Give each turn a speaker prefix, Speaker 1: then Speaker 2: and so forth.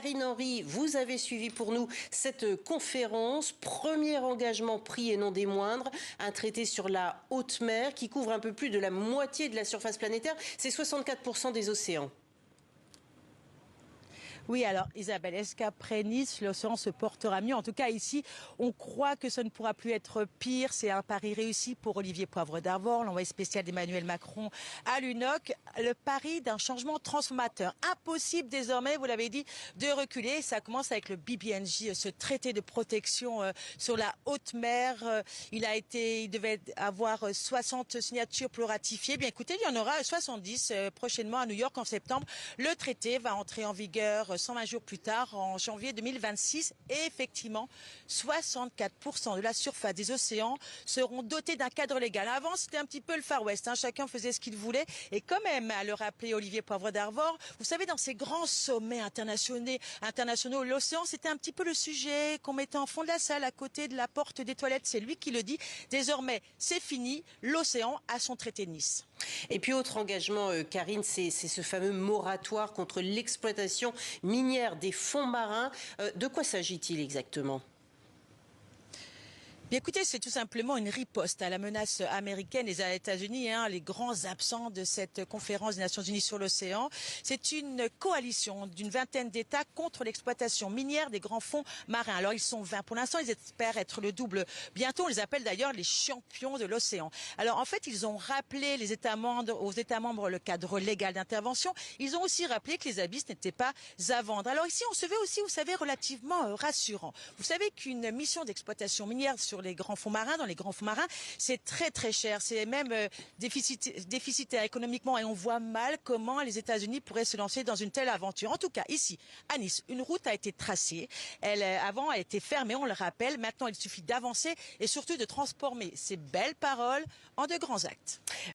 Speaker 1: Karine Henry, vous avez suivi pour nous cette conférence. Premier engagement pris et non des moindres. Un traité sur la haute mer qui couvre un peu plus de la moitié de la surface planétaire. C'est 64% des océans.
Speaker 2: Oui, alors Isabelle, est-ce qu'après Nice, l'océan se portera mieux? En tout cas, ici, on croit que ça ne pourra plus être pire. C'est un pari réussi pour Olivier Poivre d'Arvor, l'envoyé spécial d'Emmanuel Macron à l'UNOC. Le pari d'un changement transformateur. Impossible désormais, vous l'avez dit, de reculer. Ça commence avec le BBNJ, ce traité de protection sur la haute mer. Il devait avoir 60 signatures pour le ratifier. Bien écoutez, il y en aura 70 prochainement à New York en septembre. Le traité va entrer en vigueur 120 jours plus tard, en janvier 2026. Et effectivement, 64% de la surface des océans seront dotés d'un cadre légal. Avant, c'était un petit peu le Far West. Chacun faisait ce qu'il voulait. Et quand même, à le rappeler Olivier Poivre d'Arvor, vous savez, dans ces grands sommets internationaux, l'océan, c'était un petit peu le sujet qu'on mettait en fond de la salle, à côté de la porte des toilettes. C'est lui qui le dit. Désormais, c'est fini. L'océan a son traité de Nice.
Speaker 1: Et puis autre engagement, Karine, c'est ce fameux moratoire contre l'exploitation minière des fonds marins. De quoi s'agit-il exactement ?
Speaker 2: Bien écoutez, c'est tout simplement une riposte à la menace américaine et aux États-Unis, les grands absents de cette conférence des Nations Unies sur l'océan. C'est une coalition d'une vingtaine d'États contre l'exploitation minière des grands fonds marins. Alors ils sont 20 pour l'instant, ils espèrent être le double bientôt. On les appelle d'ailleurs les champions de l'océan. Alors en fait, ils ont rappelé aux États membres le cadre légal d'intervention. Ils ont aussi rappelé que les abysses n'étaient pas à vendre. Alors ici, on se veut aussi, vous savez, relativement rassurant. Vous savez qu'une mission d'exploitation minière sur les grands fonds marins, dans les grands fonds marins, c'est très très cher, c'est même déficitaire économiquement et on voit mal comment les États-Unis pourraient se lancer dans une telle aventure. En tout cas, ici, à Nice, une route a été tracée. Avant, elle était fermée, on le rappelle. Maintenant, il suffit d'avancer et surtout de transformer ces belles paroles en de grands actes.